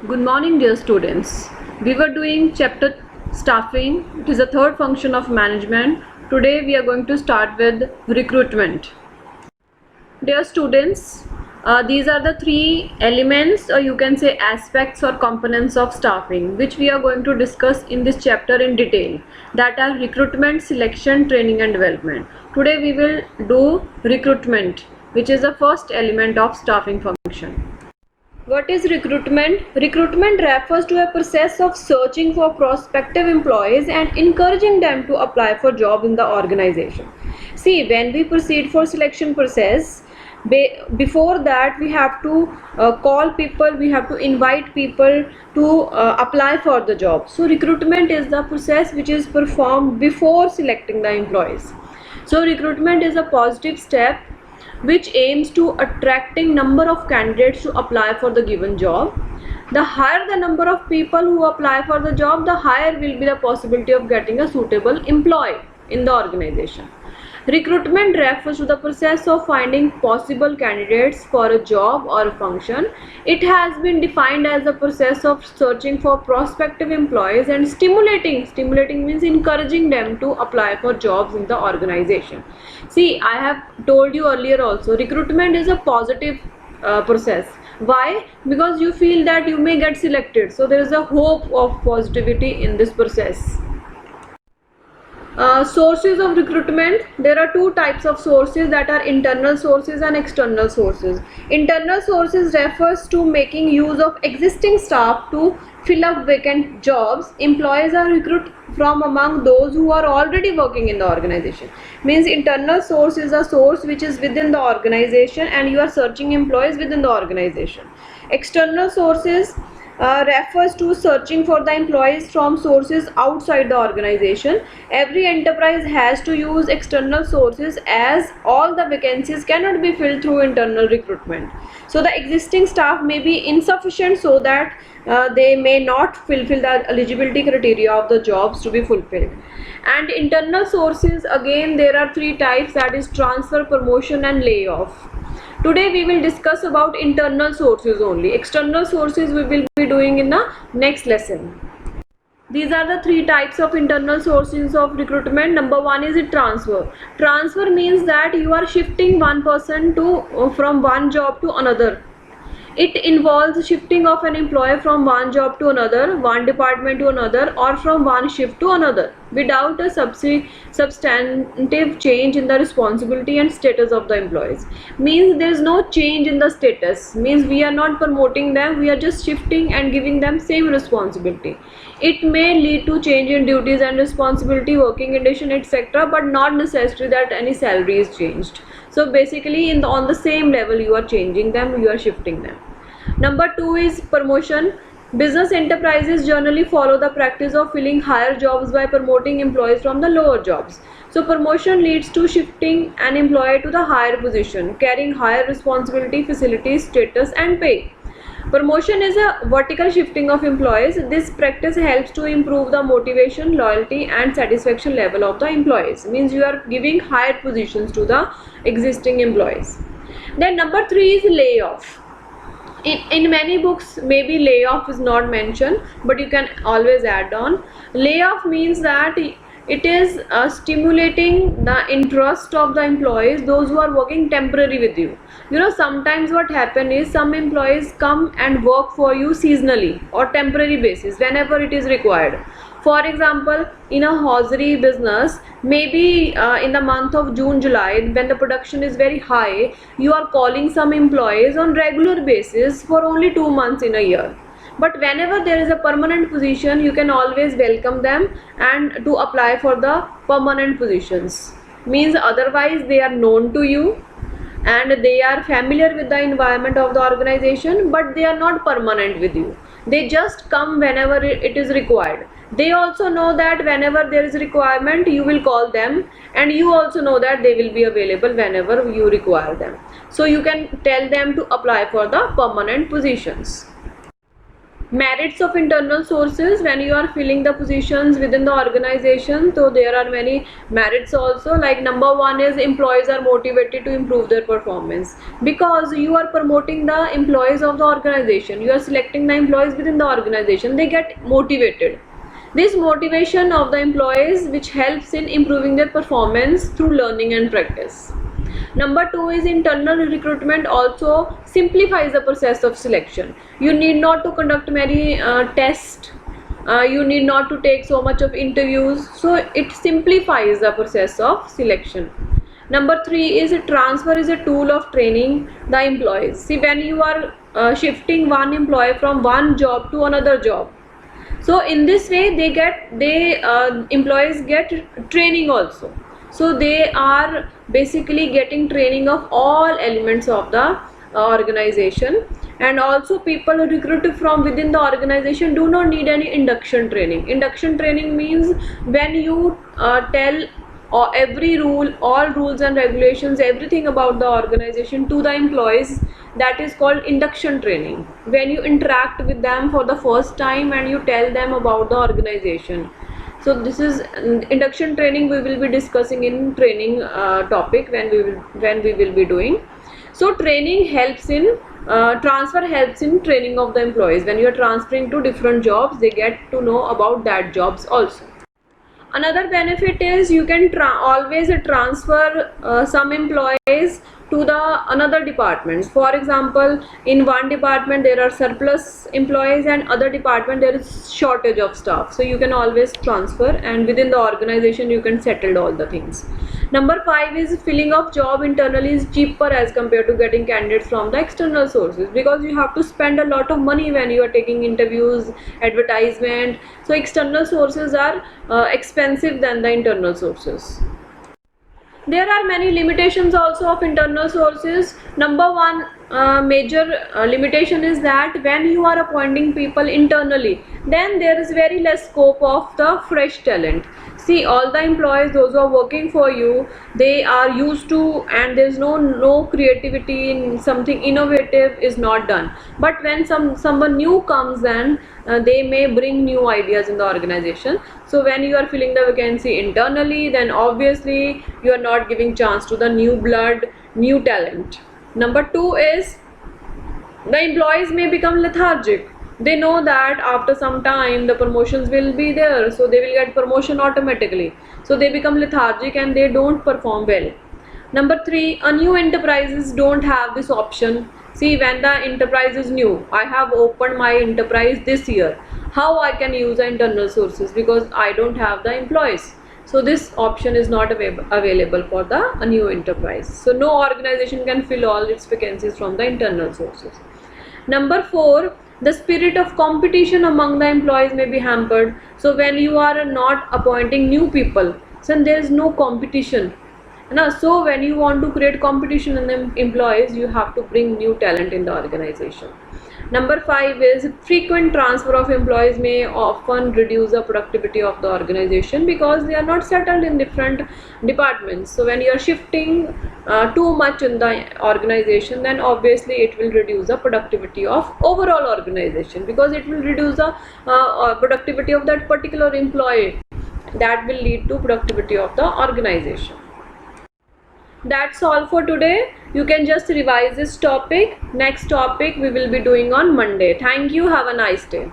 Good morning, dear students. We were doing chapter staffing. It is the third function of management. Today we are going to start with recruitment. Dear students, these are the three elements, or you can say aspects or components of staffing, which we are going to discuss in this chapter in detail. That are recruitment, selection, training and development. Today we will do recruitment, which is the first element of staffing function. What is recruitment? Recruitment refers to a process of searching for prospective employees and encouraging them to apply for jobs in the organization. See, when we proceed for selection process, before that we have to call people, we have to invite people to apply for the job. So recruitment is the process which is performed before selecting the employees. So recruitment is a positive step which aims to attracting number of candidates to apply for the given job. The higher the number of people who apply for the job, the higher will be the possibility of getting a suitable employee in the organization. Recruitment refers to the process of finding possible candidates for a job or a function. It has been defined as the process of searching for prospective employees and stimulating means encouraging them to apply for jobs in the organization. See, I have told you earlier also, recruitment is a positive process. Why? Because you feel that you may get selected, so there is a hope of positivity in this process. Sources of recruitment. There are two types of sources, that are internal sources and external sources. Internal sources refers to making use of existing staff to fill up vacant jobs. Employees are recruited from among those who are already working in the organization. Means internal source is a source which is within the organization and you are searching employees within the organization. External sources refers to searching for the employees from sources outside the organization. Every enterprise has to use external sources as all the vacancies cannot be filled through internal recruitment. So the existing staff may be insufficient, so that they may not fulfill the eligibility criteria of the jobs to be fulfilled. And internal sources, again there are three types, that is transfer, promotion and layoff. Today we will discuss about internal sources only. External sources we will be doing in the next lesson. These are the three types of internal sources of recruitment. Number one is transfer. Transfer means that you are shifting one person to from one job to another. It involves shifting of an employee from one job to another, one department to another, or from one shift to another without a substantive change in the responsibility and status of the employees. Means there is no change in the status. Means we are not promoting them, we are just shifting and giving them same responsibility. It may lead to change in duties and responsibility, working condition, etc., but not necessary that any salary is changed. So basically on the same level you are changing them, you are shifting them. Number two is promotion. Business enterprises generally follow the practice of filling higher jobs by promoting employees from the lower jobs. So promotion leads to shifting an employee to the higher position, carrying higher responsibility, facilities, status and pay. Promotion is a vertical shifting of employees. This practice helps to improve the motivation, loyalty and satisfaction level of the employees. Means you are giving higher positions to the existing employees. Then number three is layoff. In many books maybe layoff is not mentioned, but you can always add on. Layoff means that it is stimulating the interest of the employees, those who are working temporary with you. You know, sometimes what happen is some employees come and work for you seasonally or temporary basis whenever it is required. For example, in a hosiery business, maybe in the month of June, July, when the production is very high, you are calling some employees on regular basis for only 2 months in a year. But whenever there is a permanent position, you can always welcome them and to apply for the permanent positions. Means otherwise they are known to you and they are familiar with the environment of the organization, but they are not permanent with you. They just come whenever it is required. They also know that whenever there is a requirement you will call them, and you also know that they will be available whenever you require them. So you can tell them to apply for the permanent positions. Merits of internal sources: when you are filling the positions within the organization, so there are many merits also. Like number one is employees are motivated to improve their performance, because you are promoting the employees of the organization, you are selecting the employees within the organization, they get motivated. This motivation of the employees which helps in improving their performance through learning and practice. Number two is internal recruitment also simplifies the process of selection. You need not to conduct many tests, you need not to take so much of interviews, so it simplifies the process of selection. Number three is transfer is a tool of training the employees. See, when you are shifting one employee from one job to another job, so in this way employees get training also. So they are basically getting training of all elements of the organization. And also people recruited from within the organization do not need any induction training. Induction training means when you tell every rule, all rules and regulations, everything about the organization to the employees, that is called induction training. When you interact with them for the first time and you tell them about the organization. So this is induction training, we will be discussing in training topic when we will be doing. So training helps in transfer helps in training of the employees. When you are transferring to different jobs, they get to know about that jobs also. Another benefit is you can always transfer some employees to the another department. For example, in one department there are surplus employees and other department there is shortage of staff, so you can always transfer, and within the organization you can settle all the things. Number five is filling of job internally is cheaper as compared to getting candidates from the external sources, because you have to spend a lot of money when you are taking interviews, advertisement. So external sources are expensive than the internal sources. There are many limitations also of internal sources. Number one major limitation is that when you are appointing people internally, then there is very less scope of the fresh talent. See, all the employees, those who are working for you, they are used to, and there is no creativity in something innovative is not done. But when someone new comes, then they may bring new ideas in the organization. So when you are filling the vacancy internally, then obviously you are not giving chance to the new blood, new talent. Number two is the employees may become lethargic. They know that after some time the promotions will be there, so they will get promotion automatically. So they become lethargic and they don't perform well. Number three, a new enterprises don't have this option. See, when the enterprise is new, I have opened my enterprise this year, how I can use the internal sources, because I don't have the employees. So this option is not available for the new enterprise. So no organization can fill all its vacancies from the internal sources. Number four, the spirit of competition among the employees may be hampered. So when you are not appointing new people, so there is no competition. So when you want to create competition in the employees, you have to bring new talent in the organization. Number five is frequent transfer of employees may often reduce the productivity of the organization, because they are not settled in different departments. So when you are shifting too much in the organization, then obviously it will reduce the productivity of overall organization, because it will reduce the productivity of that particular employee. That will lead to productivity of the organization. That's all for today. You can just revise this topic. Next topic we will be doing on Monday. Thank you. Have a nice day.